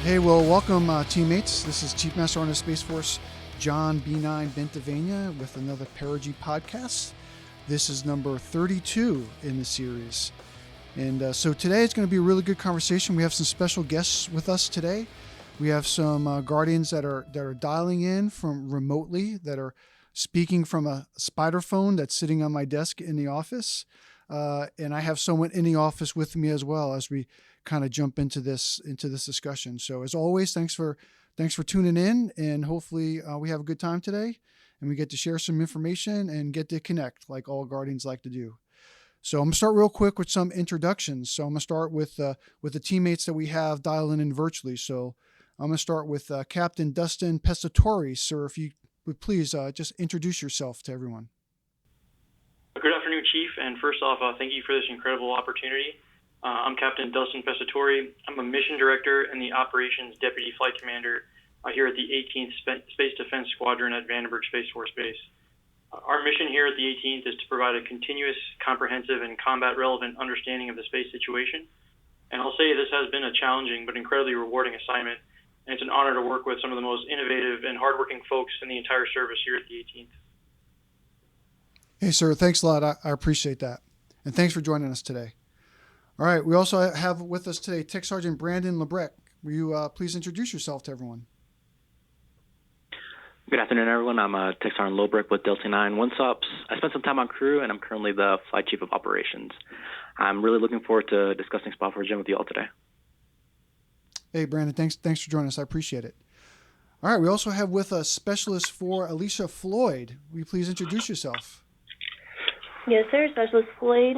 Hey, well, welcome, teammates. This is Chief Master Sergeant Space Force John B9 Bentivegna with another Perigee Podcast. This is number 32 in the series. And so today it's going to be a really good conversation. We have some special guests with us today. We have some Guardians that are dialing in from remotely, that are speaking from a spider phone that's sitting on my desk in the office. And I have someone in the office with me as well as we kind of jump into this discussion. So as always, thanks for tuning in, and hopefully we have a good time today and we get to share some information and get to connect like all Guardians like to do. So I'm gonna start real quick with some introductions. So I'm gonna start with the teammates that we have dialing in virtually. So I'm gonna start with Captain Dustin Pescatori. Sir, if you would please just introduce yourself to everyone. Good afternoon, Chief. And first off, thank you for this incredible opportunity. I'm Captain Dustin Pescatori. I'm a Mission Director and the Operations Deputy Flight Commander here at the 18th Space Defense Squadron at Vandenberg Space Force Base. Our mission here at the 18th is to provide a continuous, comprehensive, and combat-relevant understanding of the space situation. And I'll say this has been a challenging but incredibly rewarding assignment, and it's an honor to work with some of the most innovative and hardworking folks in the entire service here at the 18th. Hey, sir, thanks a lot. I appreciate that. And thanks for joining us today. All right, we also have with us today Tech Sergeant Brandon Lebrecht. Will you please introduce yourself to everyone? Good afternoon, everyone. I'm Tech Sergeant Lebrecht with Delta 9 OneSops. I spent some time on crew, and I'm currently the Flight Chief of Operations. I'm really looking forward to discussing SPAFORGEN with you all today. Hey, Brandon, thanks for joining us. I appreciate it. All right, we also have with us Specialist 4 Alicia Floyd. Will you please introduce yourself? Yes, sir. Specialist Floyd,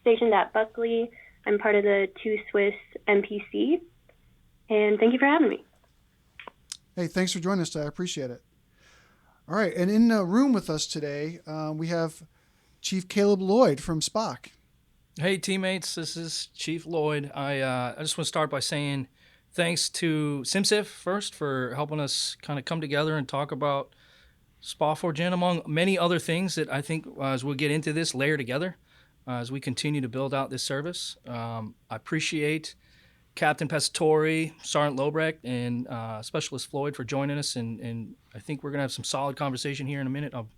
stationed at Buckley. I'm part of the 2 Swiss MPC, and thank you for having me. Hey, thanks for joining us today. I appreciate it. All right, and in the room with us today, we have Chief Caleb Lloyd from SPOC. Hey, teammates, this is Chief Lloyd. I just want to start by saying thanks to CMSSF first for helping us kind of come together and talk about SPAFORGEN, among many other things that I think, as we'll get into this, layer together as we continue to build out this service. I appreciate Captain Pescatori, Sergeant Lebrecht, and Specialist Floyd for joining us, and I think we're going to have some solid conversation here in a minute of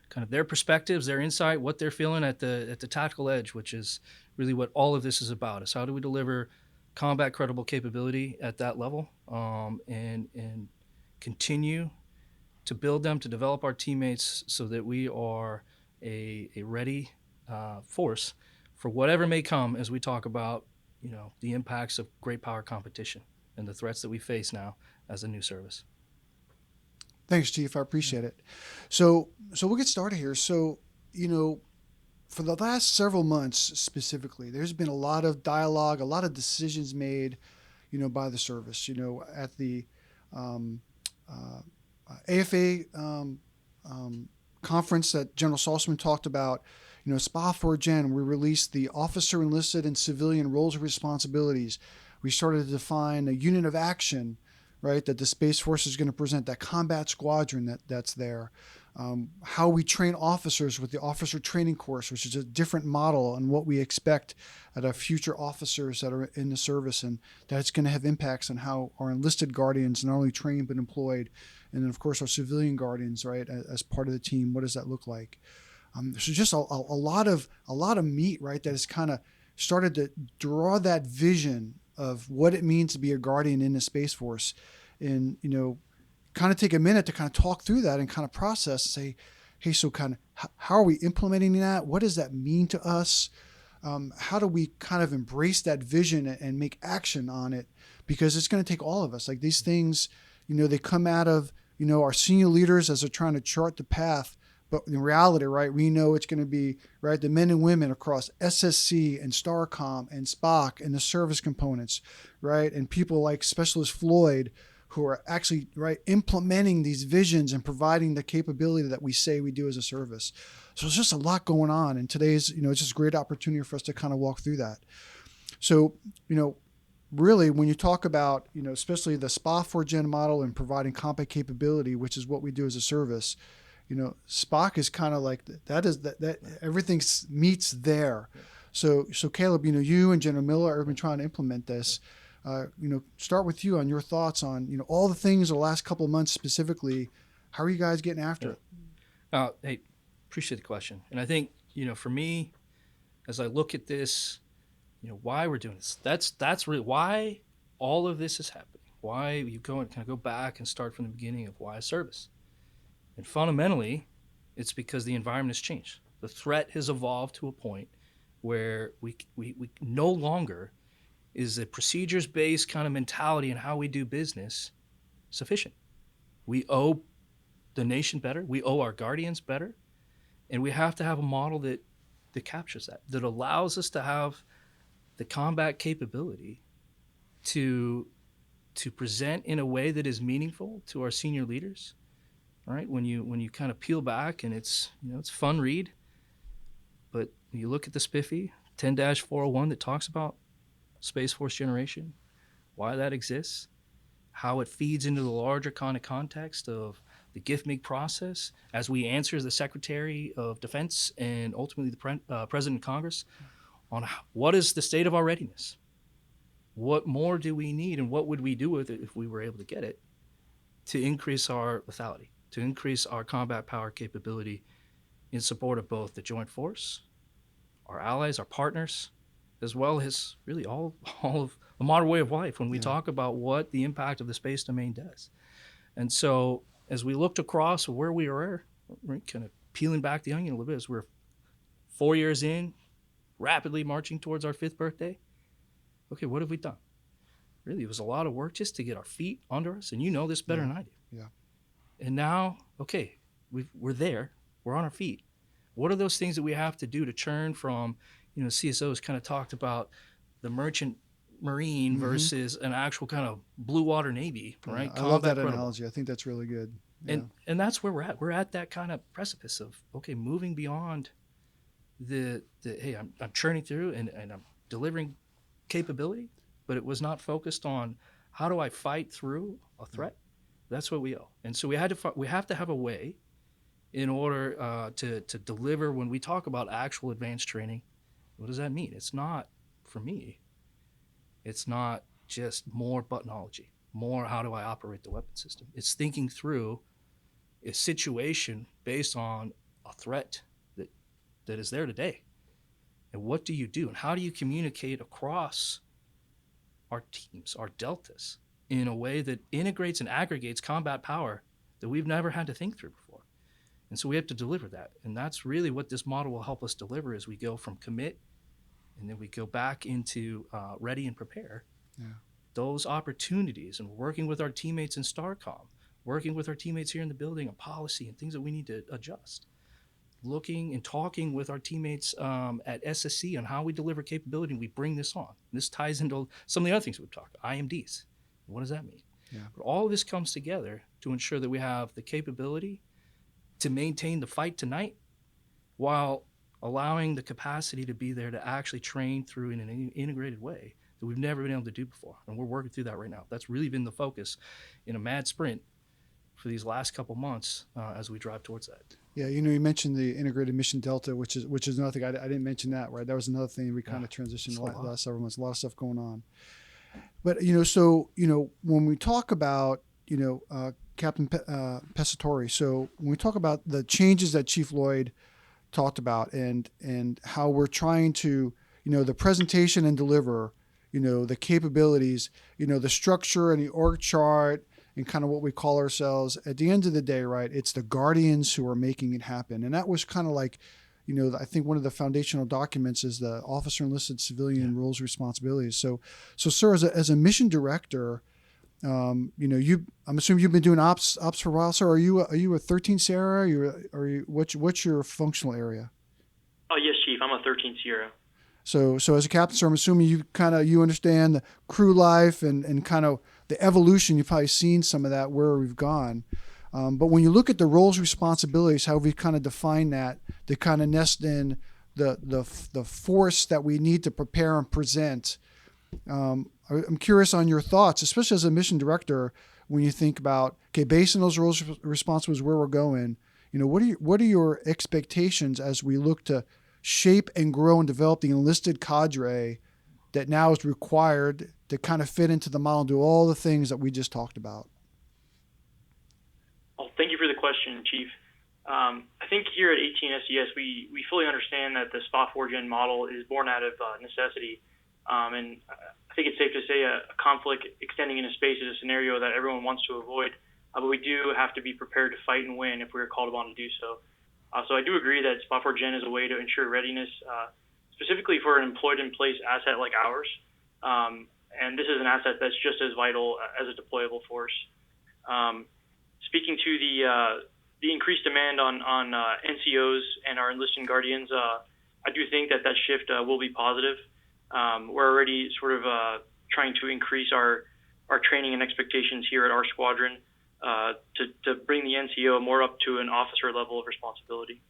kind of their perspectives, their insight, what they're feeling at the tactical edge, which is really what all of this is about, is how do we deliver combat credible capability at that level, and continue to build them, to develop our teammates so that we are a ready force for whatever may come as we talk about, the impacts of great power competition and the threats that we face now as a new service. Thanks, Chief. I appreciate it. So we'll get started here. So, for the last several months specifically, there's been a lot of dialogue, a lot of decisions made, by the service, at the AFA conference that General Saltzman talked about. SPAFORGEN, we released the officer, enlisted, and civilian roles and responsibilities. We started to define a unit of action, right, that the Space Force is going to present, that combat squadron that's there. How we train officers with the officer training course, which is a different model on what we expect out of future officers that are in the service, and that's going to have impacts on how our enlisted Guardians not only trained but employed, and then of course our civilian Guardians, right, as part of the team. What does that look like? So just a lot of meat, right, that has kind of started to draw that vision of what it means to be a Guardian in the Space Force, and kind of take a minute to kind of talk through that and kind of process, say, hey, so kind of how are we implementing that? What does that mean to us? How do we kind of embrace that vision and make action on it? Because it's going to take all of us. Like these things, they come out of, our senior leaders as they're trying to chart the path. But in reality, right, we know it's going to be, right, the men and women across SSC and STARCOM and SPOC and the service components, right, and people like Specialist Floyd who are actually, right, implementing these visions and providing the capability that we say we do as a service. So there's just a lot going on. And today's, it's just a great opportunity for us to kind of walk through that. So, really, when you talk about, especially the SPAFORGEN model and providing combat capability, which is what we do as a service, SPOC is kind of like that everything meets there. So Caleb, you and General Miller have been trying to implement this. start with you on your thoughts on, all the things the last couple of months specifically. How are you guys getting after it? Hey, appreciate the question. And I think, for me, as I look at this, why we're doing this, that's really why all of this is happening. Why you go back and start from the beginning of why service. And fundamentally, it's because the environment has changed. The threat has evolved to a point where we no longer is a procedures-based kind of mentality in how we do business sufficient. We owe the nation better. We owe our guardians better. And we have to have a model that captures that allows us to have the combat capability to present in a way that is meaningful to our senior leaders. All right, when you kind of peel back, and it's it's a fun read, but you look at the SPIFFy 10-401 that talks about Space Force generation, why that exists, how it feeds into the larger kind of context of the GIFMIG process as we answer the Secretary of Defense and ultimately the President of Congress on what is the state of our readiness. What more do we need, and what would we do with it if we were able to get it to increase our lethality, to increase our combat power capability in support of both the joint force, our allies, our partners, as well as really all of the modern way of life when we talk about what the impact of the space domain does. And so as we looked across where we were, kind of peeling back the onion a little bit, as we're 4 years in, rapidly marching towards our 5th birthday, okay, what have we done? Really, it was a lot of work just to get our feet under us, and you know this better than I do. Yeah. And now, okay, we're there, we're on our feet. What are those things that we have to do to churn from, CSOs kind of talked about the merchant marine versus an actual kind of blue water Navy, right? I love that analogy. I think that's really good. Yeah. And that's where we're at. We're at that kind of precipice of, okay, moving beyond the hey, I'm churning through and I'm delivering capability, but it was not focused on how do I fight through a threat. That's what we owe. And so we have to have a way in order to deliver. When we talk about actual advanced training, what does that mean? It's not, for me, it's not just more buttonology, more how do I operate the weapon system. It's thinking through a situation based on a threat that is there today. And what do you do? And how do you communicate across our teams, our deltas, in a way that integrates and aggregates combat power that we've never had to think through before? And so we have to deliver that. And that's really what this model will help us deliver as we go from commit and then we go back into ready and prepare. Yeah. Those opportunities and working with our teammates in STARCOM, working with our teammates here in the building on policy and things that we need to adjust. Looking and talking with our teammates at SSC on how we deliver capability and we bring this on. This ties into some of the other things we've talked about, IMDs. What does that mean? Yeah. But all of this comes together to ensure that we have the capability to maintain the fight tonight while allowing the capacity to be there to actually train through in an integrated way that we've never been able to do before. And we're working through that right now. That's really been the focus in a mad sprint for these last couple months as we drive towards that. Yeah, you mentioned the integrated mission delta, which is another thing. I didn't mention that, right? That was another thing we kind of transitioned the last several months. A lot of stuff going on. But when we talk about Captain Pescatori, so when we talk about the changes that Chief Lloyd talked about and how we're trying to the presentation and deliver the capabilities, the structure and the org chart and kind of what we call ourselves. At the end of the day, right, it's the guardians who are making it happen. And that was kind of like, I think one of the foundational documents is the officer enlisted civilian roles and responsibilities. So sir, as a mission director, I'm assuming you've been doing ops for a while, sir. Are you a 13 Sierra? What's your functional area? Oh yes, Chief. I'm a 13 Sierra. So as a captain, sir, I'm assuming you understand the crew life and kind of the evolution. You've probably seen some of that where we've gone. But when you look at the roles, responsibilities, how we kind of define that, they kind of nest in the force that we need to prepare and present. I'm curious on your thoughts, especially as a mission director, when you think about, okay, based on those roles, responsibilities, where we're going, what are your expectations as we look to shape and grow and develop the enlisted cadre that now is required to kind of fit into the model and do all the things that we just talked about? Well, thank you for the question, Chief. I think here at 18SES, we fully understand that the SPAFORGEN model is born out of necessity. And I think it's safe to say a conflict extending into space is a scenario that everyone wants to avoid. But we do have to be prepared to fight and win if we are called upon to do so. So I do agree that SPAFORGEN is a way to ensure readiness, specifically for an employed-in-place asset like ours. And this is an asset that's just as vital as a deployable force. Speaking to the increased demand on NCOs and our enlisted guardians, I do think that shift will be positive. We're already sort of trying to increase our training and expectations here at our squadron to bring the NCO more up to an officer level of responsibility.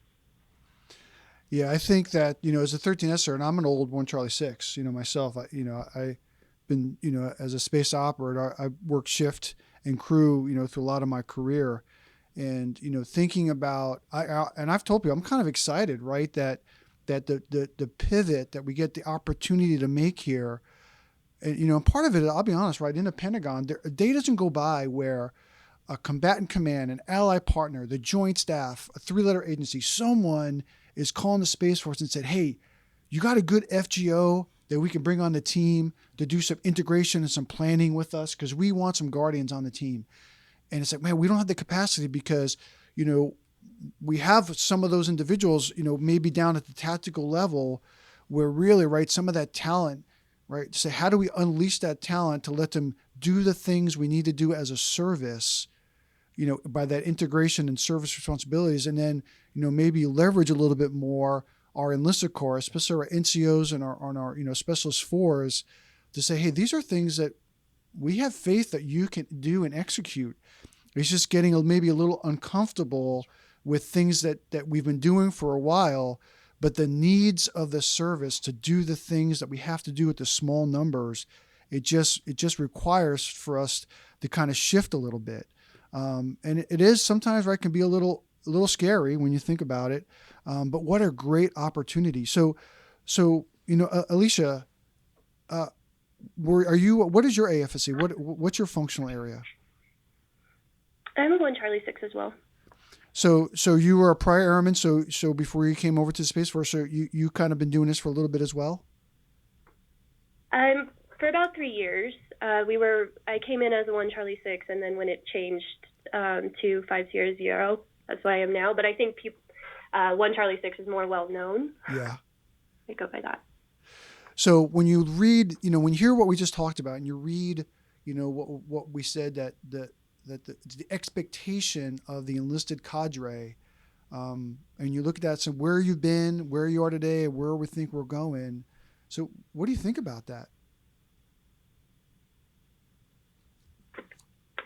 Yeah, I think that, as a 13SR, and I'm an old 1 Charlie 6, myself, I've been, as a space operator, I worked shift and crew, through a lot of my career. And, thinking about, and I've told people, I'm kind of excited, right, that the pivot that we get the opportunity to make here, and, part of it, I'll be honest, right, in the Pentagon, a day doesn't go by where a combatant command, an ally partner, the joint staff, a 3-letter agency, someone is calling the Space Force and said, hey, you got a good FGO that we can bring on the team to do some integration and some planning with us because we want some Guardians on the team. And it's like, man, we don't have the capacity because, we have some of those individuals, maybe down at the tactical level where really, right, some of that talent, right, say, how do we unleash that talent to let them do the things we need to do as a service, by that integration and service responsibilities, and then, maybe leverage a little bit more our enlisted corps, especially our NCOs and our specialist fours, to say, hey, these are things that we have faith that you can do and execute. It's just getting maybe a little uncomfortable with things that we've been doing for a while, but the needs of the service to do the things that we have to do with the small numbers, it just requires for us to kind of shift a little bit. And it is sometimes, right, can be a little scary when you think about it. But what a great opportunity. So Alicia, what is your AFSC? What's your functional area? I'm a 1 Charlie 6 as well. So you were a prior airman. So before you came over to the Space Force, so you kind of been doing this for a little bit as well? For about 3 years. I came in as a 1 Charlie 6, and then when it changed to 5 Sierra 0, that's why I am now. But I think 1 Charlie 6 is more well known. Yeah. I go by that. So when you read, when you hear what we just talked about, and you read, what we said that the expectation of the enlisted cadre, and you look at that, so where you've been, where you are today, where we think we're going. So what do you think about that?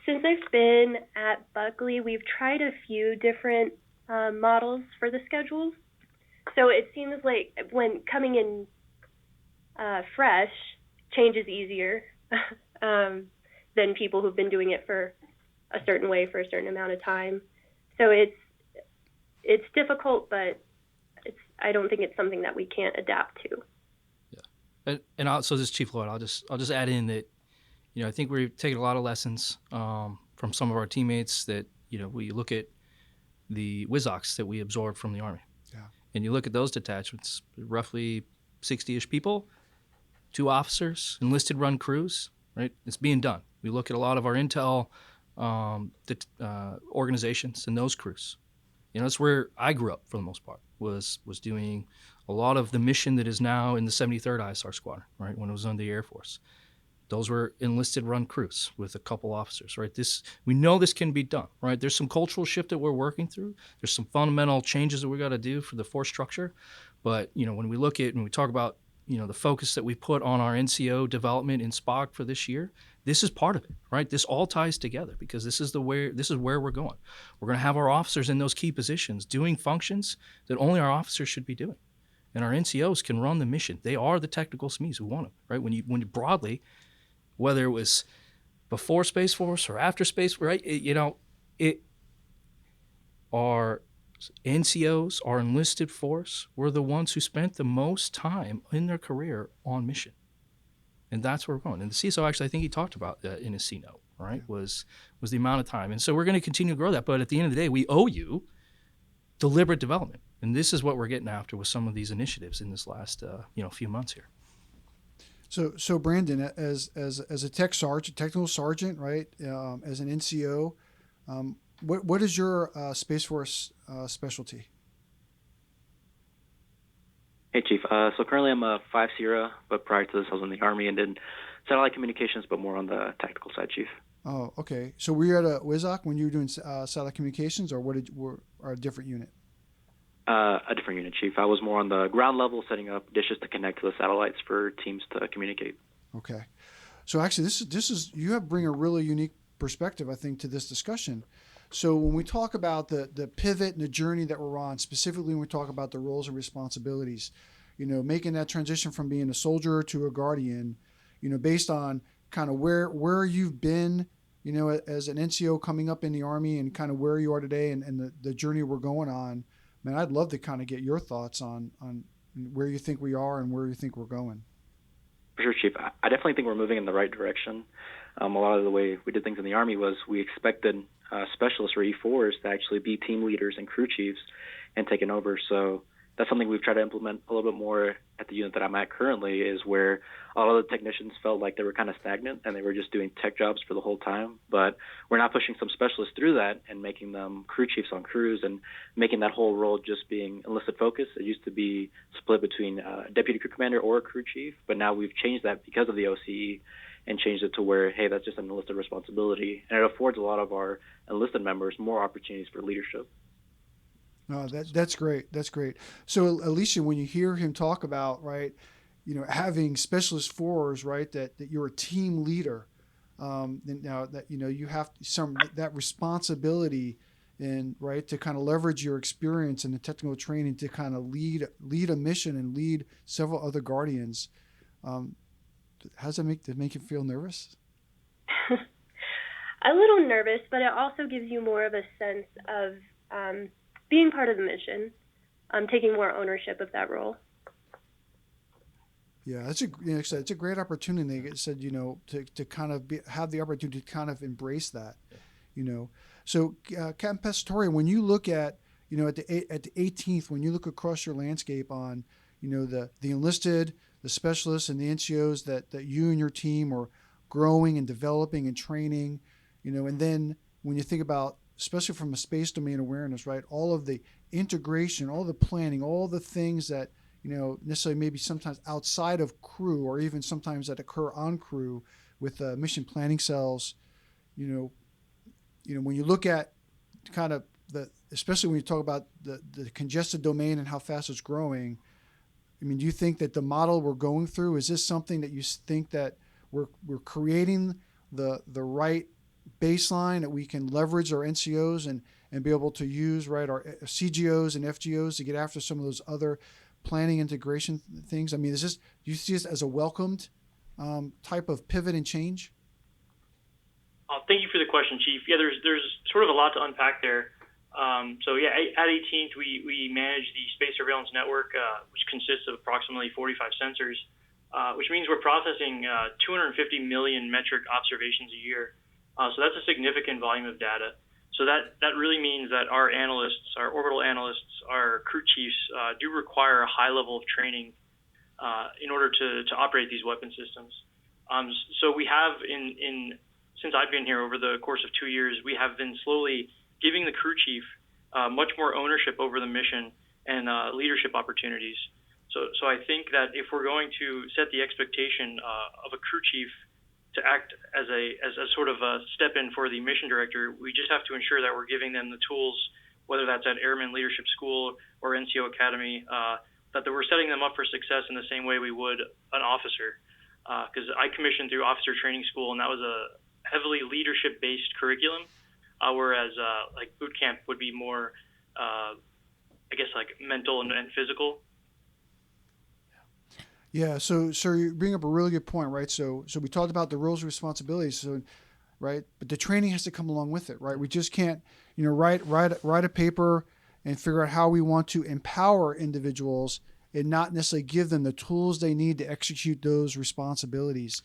Since I've been at Buckley, we've tried a few different models for the schedules. So it seems like when coming in fresh, change is easier than people who've been doing it for a certain way for a certain amount of time. So it's difficult, but I don't think it's something that we can't adapt to. Yeah, and so this is Chief Lloyd. I'll just add in that, I think we've taken a lot of lessons from some of our teammates that, we look at the WISOCs that we absorbed from the Army. Yeah. And you look at those detachments, roughly 60-ish people, 2 officers, enlisted run crews, right? It's being done. We look at a lot of our intel organizations and those crews. That's where I grew up for the most part, was doing a lot of the mission that is now in the 73rd ISR Squadron, right, when it was under the Air Force. Those were enlisted run crews with a couple officers, right? We know this can be done, right? There's some cultural shift that we're working through. There's some fundamental changes that we got to do for the force structure. But, when we look at and we talk about, the focus that we put on our NCO development in SPOG for this year, this is part of it, right? This all ties together because this is where we're going. We're going to have our officers in those key positions doing functions that only our officers should be doing. And our NCOs can run the mission. They are the technical SMEs who want them, right? When you broadly, whether it was before Space Force or after Space, right? Our NCOs, our enlisted force, were the ones who spent the most time in their career on mission. And that's where we're going. And the CISO, actually, I think he talked about that in his C note, right, was the amount of time. And so we're going to continue to grow that. But at the end of the day, we owe you deliberate development. And this is what we're getting after with some of these initiatives in this last few months here. So Brandon, as a technical sergeant, right, as an NCO, what is your Space Force specialty? Hey, Chief. So currently I'm a 5 Sierra, but prior to this I was in the Army and did satellite communications, but more on the tactical side, Chief. Oh, okay. So were you at a WISOC when you were doing satellite communications, or or a different unit? A different unit, Chief. I was more on the ground level, setting up dishes to connect to the satellites for teams to communicate. Okay. So actually, this is you bring a really unique perspective, I think, to this discussion. So when we talk about the pivot and the journey that we're on, specifically when we talk about the roles and responsibilities, making that transition from being a soldier to a guardian, based on kind of where you've been, as an NCO coming up in the Army and kind of where you are today and the journey we're going on. Man, I'd love to kind of get your thoughts on where you think we are and where you think we're going. For sure, Chief. I definitely think we're moving in the right direction. A lot of the way we did things in the Army was we expected specialists or E4s to actually be team leaders and crew chiefs and taking over. So that's something we've tried to implement a little bit more at the unit that I'm at currently, is where a lot of the technicians felt like they were kind of stagnant and they were just doing tech jobs for the whole time. But we're now pushing some specialists through that and making them crew chiefs on crews and making that whole role just being enlisted focus. It used to be split between a deputy crew commander or a crew chief, but now we've changed that because of the OCE and changed it to where, hey, that's just an enlisted responsibility. And it affords a lot of our enlisted members more opportunities for leadership. No, that's great. That's great. So Alicia, when you hear him talk about, right, having specialist fours, right, that you're a team leader, now that, you have that responsibility and right to kind of leverage your experience and the technical training to kind of lead a mission and lead several other guardians. How does that make you feel nervous? A little nervous, but it also gives you more of a sense of being part of the mission, taking more ownership of that role. Yeah, it's a great opportunity. They said, to kind of have the opportunity to kind of embrace that, So, Captain Pescatori, when you look at, at the 18th, when you look across your landscape on, the enlisted, the specialists, and the NCOs that you and your team are growing and developing and training, and then when you think about, especially from a space domain awareness, right? All of the integration, all the planning, all the things that, necessarily maybe sometimes outside of crew or even sometimes that occur on crew with mission planning cells, when you look at kind of especially when you talk about the congested domain and how fast it's growing, I mean, do you think that the model we're going through, is this something that you think that we're creating the right baseline that we can leverage our NCOs and be able to use, right, our CGOs and FGOs to get after some of those other planning integration things? I mean, do you see this as a welcomed type of pivot and change? Thank you for the question, Chief. Yeah, there's sort of a lot to unpack there. At 18th, we manage the space surveillance network, which consists of approximately 45 sensors, which means we're processing 250 million metric observations a year. So that's a significant volume of data. So that really means that our analysts, our orbital analysts, our crew chiefs do require a high level of training in order to operate these weapon systems. So we have since I've been here over the course of 2 years, we have been slowly giving the crew chief much more ownership over the mission and leadership opportunities. So I think that if we're going to set the expectation of a crew chief to act as a sort of a step in for the mission director, we just have to ensure that we're giving them the tools, whether that's at Airman Leadership School or NCO Academy, that we're setting them up for success in the same way we would an officer. Because I commissioned through officer training school, and that was a heavily leadership-based curriculum, whereas like boot camp would be more, like mental and physical. Yeah, so you bring up a really good point, right? So we talked about the roles and responsibilities, right? But the training has to come along with it, right? We just can't, write a paper and figure out how we want to empower individuals and not necessarily give them the tools they need to execute those responsibilities.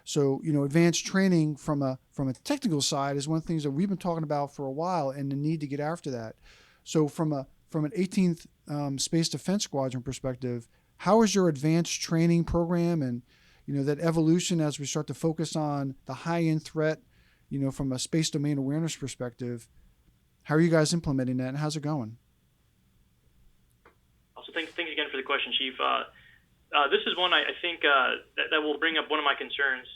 So, advanced training from a technical side is one of the things that we've been talking about for a while, and the need to get after that. So from an 18th Space Defense Squadron perspective, how is your advanced training program and, that evolution as we start to focus on the high-end threat, from a space domain awareness perspective? How are you guys implementing that, and how's it going? Also, thanks again for the question, Chief. This is one I think that will bring up one of my concerns.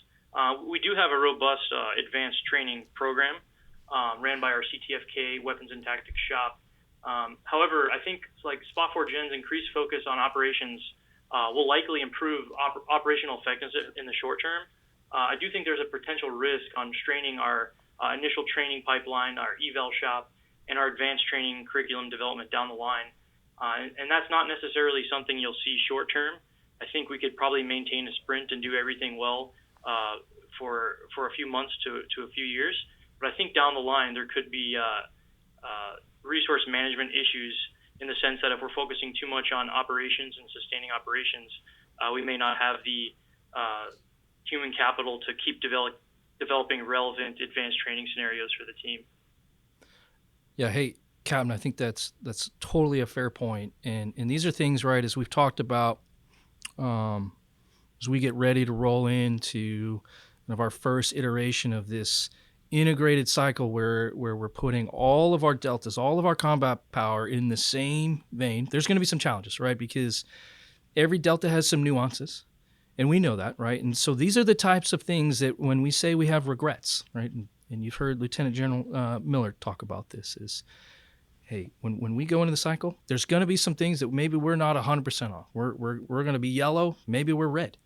We do have a robust advanced training program ran by our CTFK Weapons and Tactics Shop. However, I think SPAFORGEN's increased focus on operations will likely improve operational effectiveness in the short term. I do think there's a potential risk on straining our initial training pipeline, our eval shop, and our advanced training curriculum development down the line. And that's not necessarily something you'll see short term. I think we could probably maintain a sprint and do everything well for a few months to a few years. But I think down the line there could be resource management issues in the sense that if we're focusing too much on operations and sustaining operations, we may not have the human capital to keep developing relevant advanced training scenarios for the team. Yeah, hey, Captain, I think that's totally a fair point. And these are things, right, as we've talked about, as we get ready to roll into kind of our first iteration of this integrated cycle where we're putting all of our deltas, all of our combat power in the same vein. There's going to be some challenges, right? Because every delta has some nuances, and we know that, right? And so these are the types of things that when we say we have regrets, right? And you've heard Lieutenant General Miller talk about this is, hey, when we go into the cycle, there's going to be some things that maybe we're not 100% on. We're going to be yellow, maybe we're red.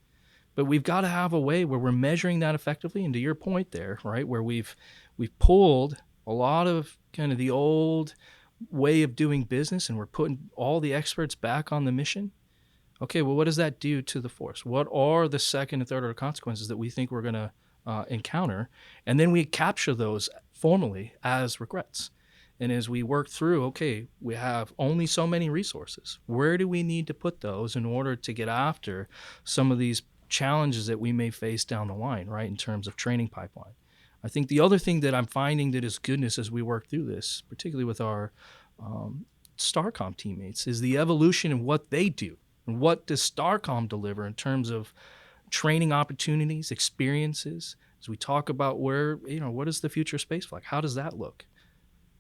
But we've got to have a way where we're measuring that effectively. And to your point there, right, where we've pulled a lot of kind of the old way of doing business and we're putting all the experts back on the mission. Okay, well, what does that do to the force? What are the second and third order consequences that we think we're going to encounter? And then we capture those formally as regrets. And as we work through, okay, we have only so many resources. Where do we need to put those in order to get after some of these challenges that we may face down the line, right, in terms of training pipeline? I think the other thing that I'm finding that is goodness as we work through this, particularly with our STARCOM teammates, is the evolution in what they do. And what does STARCOM deliver in terms of training opportunities, experiences? As we talk about where, what is the future of spaceflight? How does that look?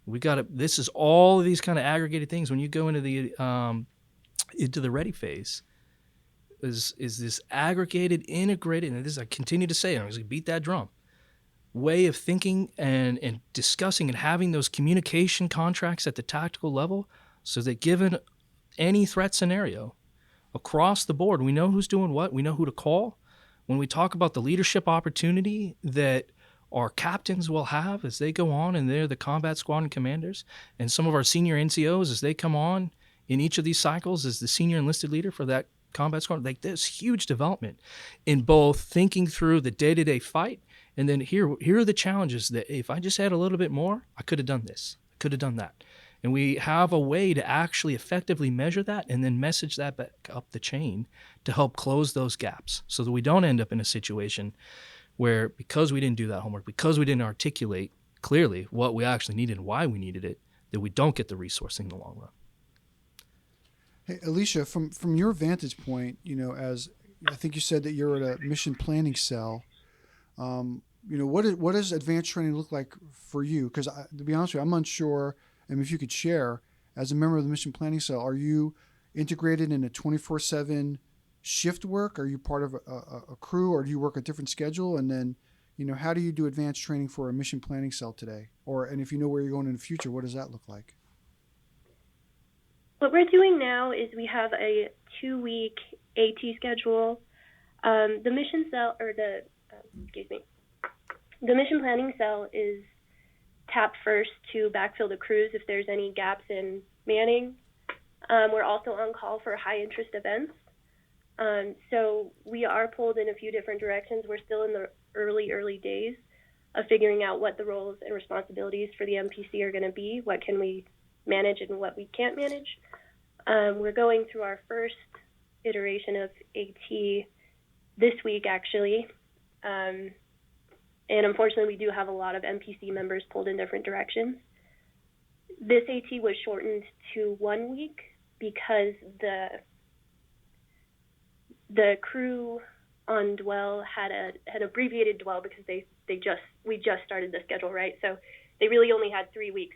We got to. This is all of these kind of aggregated things. When you go into the ready phase, is this aggregated, integrated, and this I continue to say, and I'm going to beat that drum, way of thinking and discussing and having those communication contracts at the tactical level, so that given any threat scenario across the board, we know who's doing what, we know who to call. When we talk about the leadership opportunity that our captains will have as they go on and they're the combat squadron commanders, and some of our senior NCOs as they come on in each of these cycles as the senior enlisted leader for that combat squadron, like there's huge development in both thinking through the day-to-day fight, and then here are the challenges that if I just had a little bit more, I could have done this, I could have done that. And we have a way to actually effectively measure that and then message that back up the chain to help close those gaps so that we don't end up in a situation where, because we didn't do that homework, because we didn't articulate clearly what we actually needed and why we needed it, that we don't get the resourcing in the long run. Hey, Alicia, from your vantage point, as I think you said that you're at a mission planning cell, what does advanced training look like for you? Because to be honest with you, I'm unsure. And if you could share, as a member of the mission planning cell, are you integrated in a 24/7 shift work? Are you part of a crew, or do you work a different schedule? And then, how do you do advanced training for a mission planning cell today? And if you know where you're going in the future, what does that look like? What we're doing now is we have a 2-week AT schedule. The mission cell, or the mission planning cell is tapped first to backfill the crews if there's any gaps in manning. We're also on call for high interest events. So we are pulled in a few different directions. We're still in the early days of figuring out what the roles and responsibilities for the MPC are going to be, what can we manage and what we can't manage. We're going through our first iteration of AT this week, actually. And unfortunately, we do have a lot of MPC members pulled in different directions. This AT was shortened to 1 week because the crew on Dwell had abbreviated Dwell because we just started the schedule, right? So they really only had 3 weeks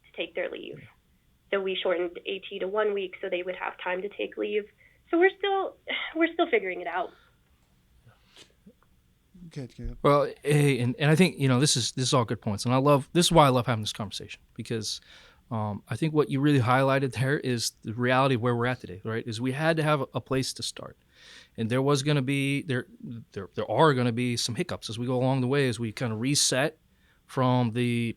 to take their leave. So we shortened AT to 1 week so they would have time to take leave. So we're still figuring it out. Good. Well, hey, and I think this is all good points, and this is why I love having this conversation, because I think what you really highlighted there is the reality of where we're at today, right? Is we had to have a place to start, and there was going to be there are going to be some hiccups as we go along the way, as we kind of reset from the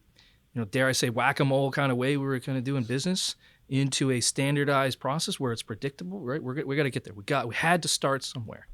dare I say whack-a-mole kind of way we were kind of doing business into a standardized process where it's predictable, right? We got to get there. We had to start somewhere.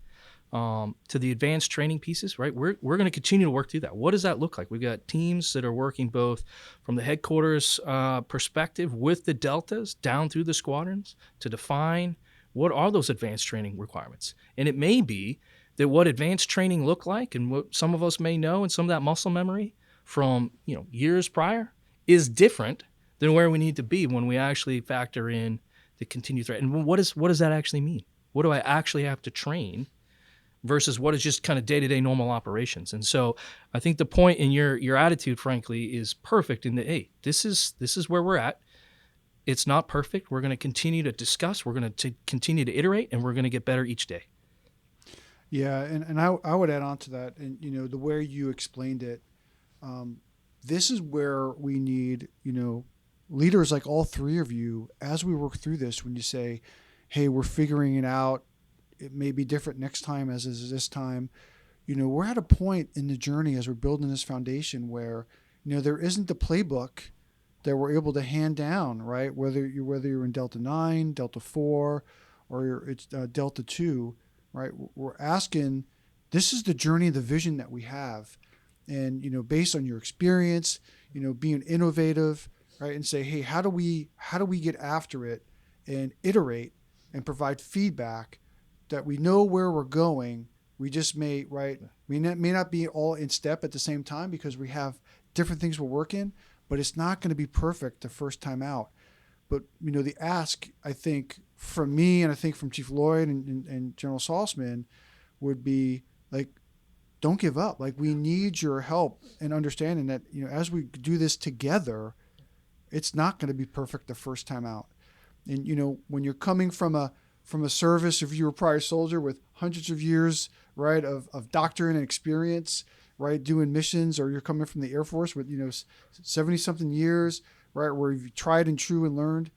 To the advanced training pieces, right? We're going to continue to work through that. What does that look like? We've got teams that are working both from the headquarters perspective with the deltas down through the squadrons to define what are those advanced training requirements. And it may be that what advanced training look like and what some of us may know and some of that muscle memory from years prior is different than where we need to be when we actually factor in the continued threat. And what does that actually mean? What do I actually have to train versus what is just kind of day-to-day normal operations? And so I think the point in your attitude, frankly, is perfect in that, hey, this is where we're at. It's not perfect. We're going to continue to discuss. We're going to continue to iterate, and we're going to get better each day. Yeah, and I would add on to that, and the way you explained it, this is where we need leaders like all three of you as we work through this. When you say, hey, we're figuring it out, it may be different next time as is this time. We're at a point in the journey as we're building this foundation where there isn't the playbook that we're able to hand down, right? Whether you're in Delta 9, Delta 4, or it's Delta 2, right? We're asking, this is the journey, the vision that we have. And, based on your experience, being innovative, right? And say, hey, how do we get after it and iterate and provide feedback that we know where we're going. We just may not be all in step at the same time because we have different things we're working, but it's not going to be perfect the first time out. But, the ask, I think, from me and I think from Chief Lloyd and General Saltzman would be like, don't give up. Like, we need your help and understanding that, as we do this together, it's not going to be perfect the first time out. And, when you're coming from a service, if you were a prior soldier with hundreds of years, right, of doctrine and experience, right, doing missions, or you're coming from the Air Force with, 70-something years, right, where you've tried and true and learned,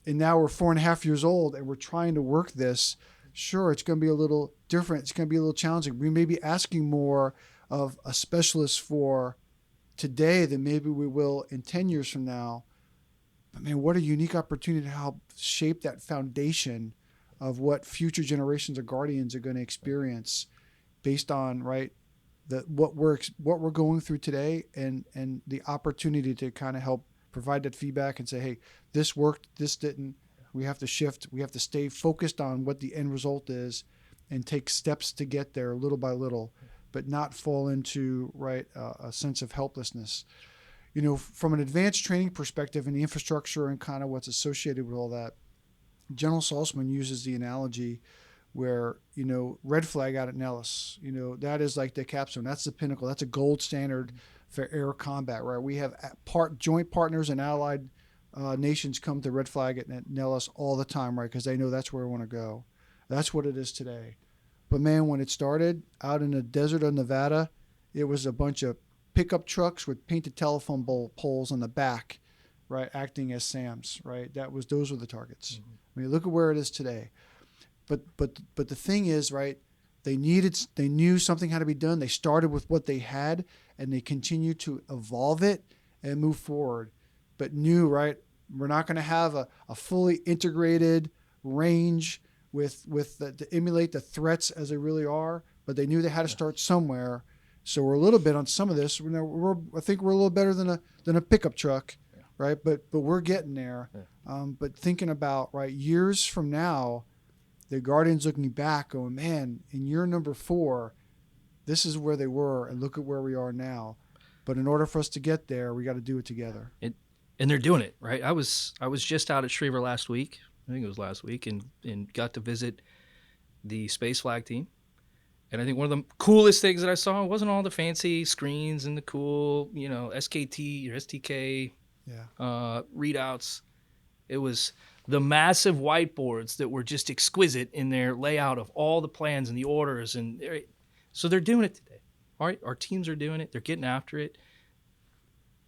and now we're 4.5 years old and we're trying to work this, sure, it's going to be a little different. It's going to be a little challenging. We may be asking more of a specialist for today than maybe we will in 10 years from now. But, man, what a unique opportunity to help shape that foundation of what future generations of Guardians are going to experience based on, right, what we're going through today and the opportunity to kind of help provide that feedback and say, hey, this worked, this didn't. We have to shift. We have to stay focused on what the end result is and take steps to get there little by little, but not fall into, right, a sense of helplessness. From an advanced training perspective and the infrastructure and kind of what's associated with all that, General Saltzman uses the analogy where, red flag out at Nellis, that is like the capstone. That's the pinnacle. That's a gold standard for air combat, right? We have joint partners and allied nations come to red flag at Nellis all the time, right? Because they know that's where we want to go. That's what it is today. But, man, when it started out in the desert of Nevada, it was a bunch of pickup trucks with painted telephone poles on the back, right, acting as SAMs, right? Those were the targets. Mm-hmm. I mean, look at where it is today. But the thing is, right, they knew something had to be done. They started with what they had, and they continue to evolve it and move forward. But knew, right, we're not going to have a fully integrated range to emulate the threats as they really are. But they knew they had to start somewhere. So we're a little bit on some of this. I think we're a little better than a pickup truck, right? But we're getting there. Yeah. But thinking about, right, years from now, the Guardians looking back going, man, in year number 4, this is where they were, and look at where we are now. But in order for us to get there, we got to do it together. And they're doing it, right? I was just out at Schriever last week. I think it was last week, and got to visit the space flag team. And I think one of the coolest things that I saw wasn't all the fancy screens and the cool, SKT or STK readouts. It was the massive whiteboards that were just exquisite in their layout of all the plans and the orders. And so they're doing it today. All right, our teams are doing it. They're getting after it.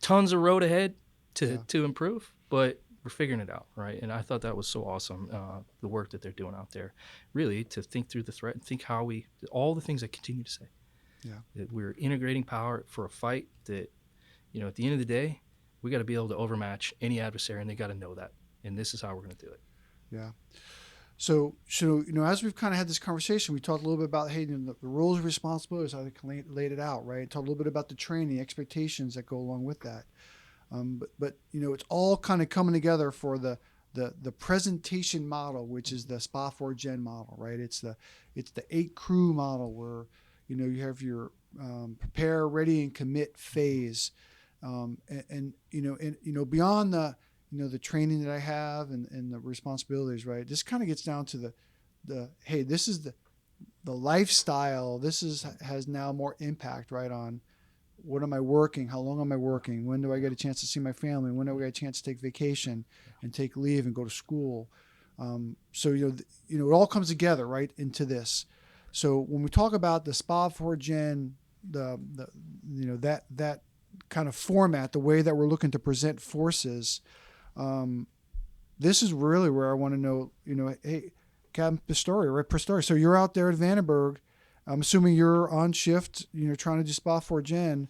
Tons of road ahead to improve, but we're figuring it out, right? And I thought that was so awesome, the work that they're doing out there, really, to think through the threat and think all the things I continue to say. Yeah. That we're integrating power for a fight that, at the end of the day, we got to be able to overmatch any adversary, and they got to know that. And this is how we're going to do it. Yeah. So as we've kind of had this conversation, we talked a little bit about, the roles and responsibilities, how they laid it out, right? Talked a little bit about the training, expectations that go along with that. But it's all kind of coming together for the presentation model, which is the SPAFORGEN model, right? It's the 8 crew model where, you have your prepare, ready, and commit phase. And beyond the training that I have and the responsibilities, right? This kind of gets down to hey, this is the lifestyle. This has now more impact, right, on what am I working? How long am I working? When do I get a chance to see my family? When do I get a chance to take vacation and take leave and go to school? So it all comes together, right, into this. So when we talk about the SPAFORGEN, that kind of format, the way that we're looking to present forces, this is really where I want to know, hey, Captain Pistori, right? Pistori. So you're out there at Vandenberg. I'm assuming you're on shift, trying to do SPAFORGEN,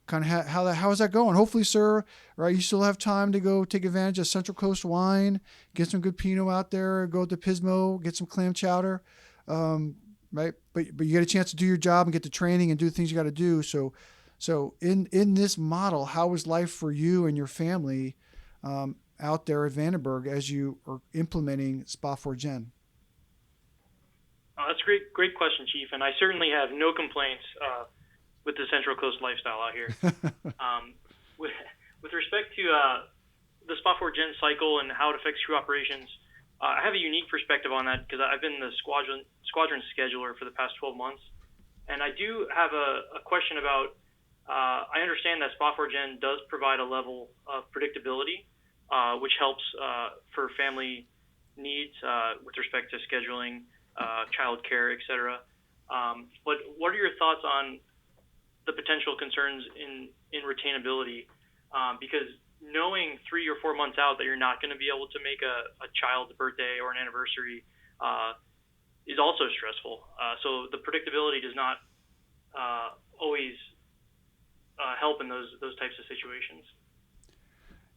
kind of how is that going? Hopefully, sir, right, you still have time to go take advantage of Central Coast wine, get some good Pinot out there, go to Pismo, get some clam chowder, right? But you get a chance to do your job and get the training and do the things you got to do. So in this model, how is life for you and your family out there at Vandenberg as you are implementing SPAFORGEN? That's a great question, Chief, and I certainly have no complaints with the Central Coast lifestyle out here. With respect to the SPAFORGEN cycle and how it affects crew operations, I have a unique perspective on that because I've been the squadron scheduler for the past 12 months, and I do have a question about. I understand that SPAFORGEN does provide a level of predictability, which helps for family needs with respect to scheduling, child care, etc. But what are your thoughts on the potential concerns in retainability? Because knowing 3 or 4 months out that you're not going to be able to make a child's birthday or an anniversary is also stressful. So the predictability does not always help in those types of situations.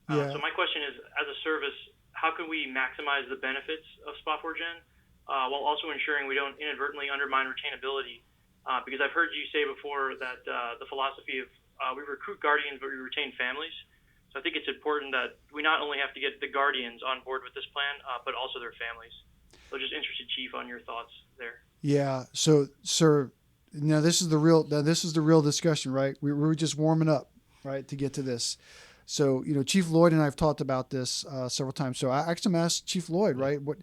So my question is, as a service, how can we maximize the benefits of SPAFORGEN while also ensuring we don't inadvertently undermine retainability? Because I've heard you say before that the philosophy of we recruit guardians, but we retain families. So I think it's important that we not only have to get the guardians on board with this plan, but also their families. So just interested, Chief, on your thoughts there. Yeah. So, sir, this is the real discussion, right? We were just warming up, right, to get to this. So, Chief Lloyd and I have talked about this several times. So I actually asked Chief Lloyd, right, what,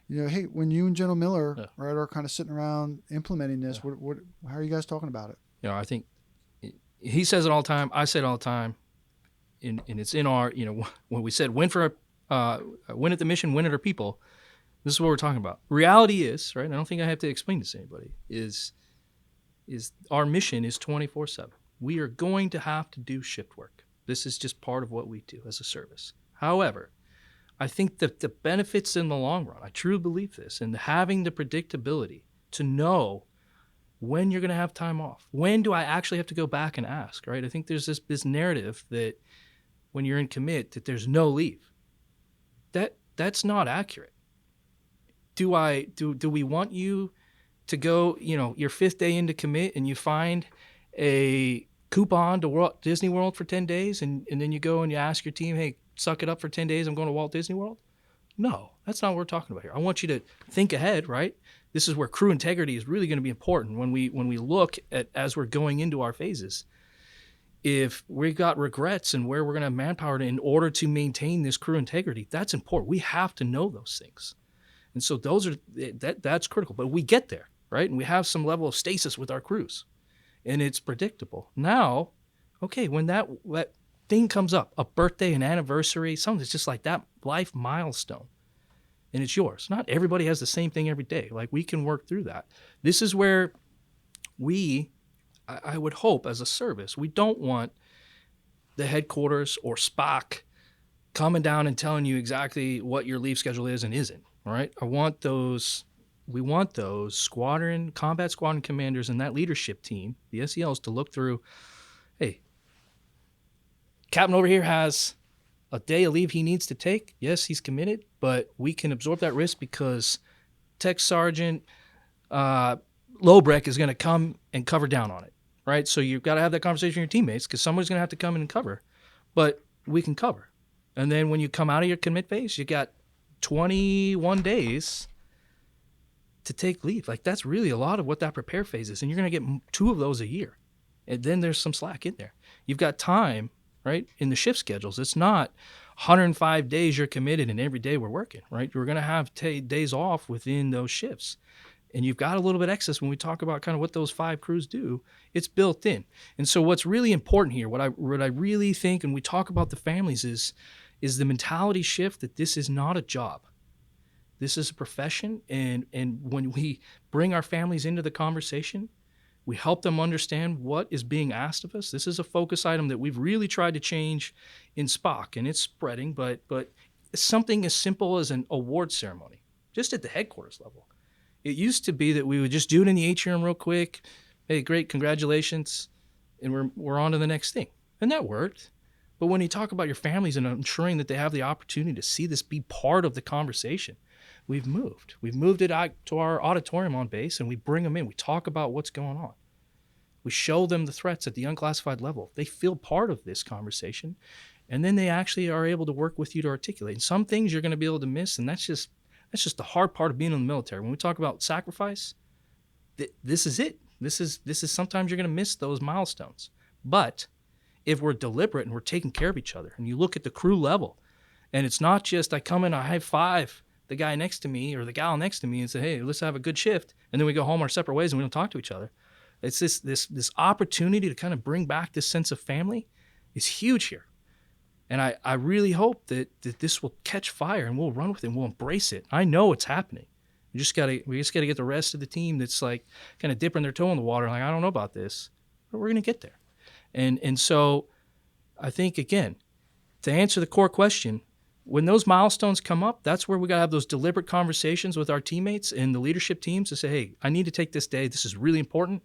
hey, when you and General Miller, right, are kind of sitting around implementing this, how are you guys talking about it? I think he says it all the time. I say it all the time. And it's in our, when we said win at the mission, win at our people, this is what we're talking about. Reality is, right, I don't think I have to explain this to anybody, is our mission is 24/7. We are going to have to do shift work. This is just part of what we do as a service. However, I think that the benefits in the long run, I truly believe this, and having the predictability to know when you're going to have time off. When do I actually have to go back and ask, right? I think there's this narrative that when you're in commit that there's no leave. That's not accurate. Do we want you to go, your 5th day into commit and you find a coupon to Disney World for 10 days and then you go and you ask your team, hey, suck it up for 10 days, I'm going to Walt Disney World? No, that's not what we're talking about here. I want you to think ahead, right? This is where crew integrity is really going to be important when we look at as we're going into our phases. If we got regrets and where we're going to have manpower in order to maintain this crew integrity, that's important. We have to know those things. And so that's critical. But we get there, right? And we have some level of stasis with our crews. And it's predictable. Now, okay, when that thing comes up, a birthday, an anniversary, something that's just like that life milestone, and it's yours. Not everybody has the same thing every day. Like, we can work through that. This is where I would hope as a service, we don't want the headquarters or SPOC coming down and telling you exactly what your leave schedule is and isn't, all right? We want those combat squadron commanders and that leadership team, the SELs, to look through, hey, Captain over here has a day of leave he needs to take. Yes, he's committed, but we can absorb that risk because Tech Sergeant Lobrecht is going to come and cover down on it, right? So you've got to have that conversation with your teammates because somebody's going to have to come in and cover, but we can cover. And then when you come out of your commit phase, you got 21 days to take leave. Like, that's really a lot of what that prepare phase is, and you're going to get 2 of those a year. And then there's some slack in there. You've got time, right, in the shift schedules. It's not 105 days you're committed and every day we're working, right? You're going to have days off within those shifts. And you've got a little bit excess when we talk about kind of what those 5 crews do. It's built in. And so what's really important here, what I really think, and we talk about the families, is the mentality shift that this is not a job. This is a profession. And when we bring our families into the conversation, we help them understand what is being asked of us. This is a focus item that we've really tried to change in SPOC, and it's spreading, but something as simple as an award ceremony, just at the headquarters level. It used to be that we would just do it in the atrium real quick. Hey, great, congratulations, and we're on to the next thing. And that worked. But when you talk about your families and ensuring that they have the opportunity to see this be part of the conversation, we've moved. We've moved it out to our auditorium on base, and we bring them in. We talk about what's going on. We show them the threats at the unclassified level. They feel part of this conversation, and then they actually are able to work with you to articulate. And some things you're going to be able to miss, and that's just the hard part of being in the military. When we talk about sacrifice, this is it. This is sometimes you're going to miss those milestones. But if we're deliberate and we're taking care of each other, and you look at the crew level, and it's not just I come in, I high five the guy next to me or the gal next to me and say, hey, let's have a good shift, and then we go home our separate ways and we don't talk to each other. It's this opportunity to kind of bring back this sense of family is huge here. And I really hope that this will catch fire and we'll run with it and we'll embrace it. I know it's happening. We just gotta get the rest of the team that's like kind of dipping their toe in the water, like, I don't know about this, but we're gonna get there. And so I think, again, to answer the core question, when those milestones come up, that's where we got to have those deliberate conversations with our teammates and the leadership teams to say, hey, I need to take this day. This is really important,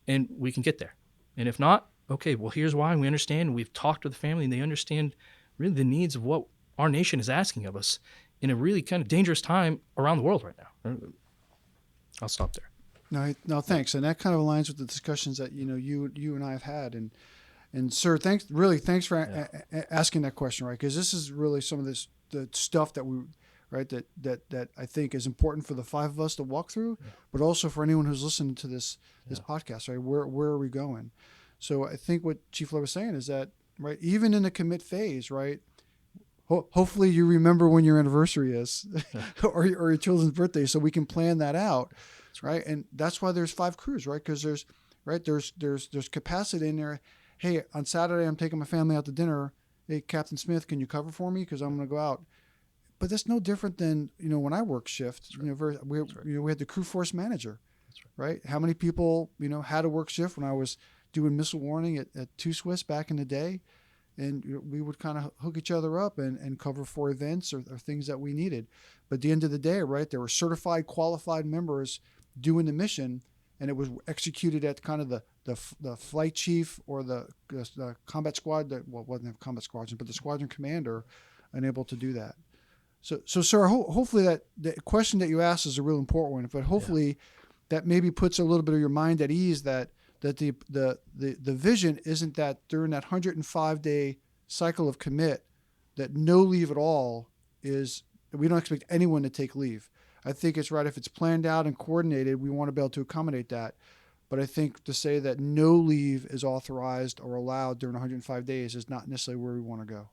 and we can get there. And if not, okay, well, here's why. We understand. We've talked to the family, and they understand really the needs of what our nation is asking of us in a really kind of dangerous time around the world right now. I'll stop there. No, thanks. And that kind of aligns with the discussions that you and I have had. And sir, thanks for asking that question, right? Because this is really some of the stuff that we, right, that I think is important for the 5 of us to walk through, but also for anyone who's listening to this podcast, right? Where are we going? So I think what Chief Lowe was saying is that, right, even in the commit phase, right, hopefully you remember when your anniversary is or your children's birthday, so we can plan that out, right? And that's why there's 5 crews, right? Because there's capacity in there. Hey, on Saturday, I'm taking my family out to dinner. Hey, Captain Smith, can you cover for me? Because I'm going to go out. But that's no different than, when I work shift. Right. We had the crew force manager, right? How many people, had to work shift when I was doing missile warning at 2 Swiss back in the day? And we would kind of hook each other up and cover for events or things that we needed. But at the end of the day, right, there were certified, qualified members doing the mission, and it was executed at kind of the flight chief or the combat squad wasn't have combat squadron, but the squadron commander, unable to do that. So sir, hopefully that the question that you asked is a real important one, but hopefully that maybe puts a little bit of your mind at ease that the vision isn't that during that 105-day cycle of commit, that no leave at all is we don't expect anyone to take leave. I think it's right if it's planned out and coordinated, we want to be able to accommodate that. But I think to say that no leave is authorized or allowed during 105 days is not necessarily where we want to go.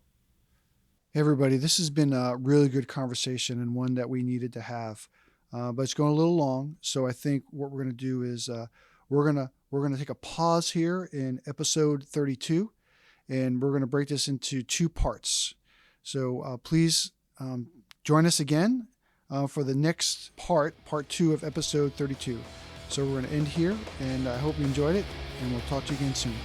Hey everybody, this has been a really good conversation and one that we needed to have, but it's going a little long. So I think what we're going to do is we're going to take a pause here in episode 32, and we're going to break this into 2 parts. So please join us again for the next part 2 of episode 32. So we're going to end here, and I hope you enjoyed it, and we'll talk to you again soon.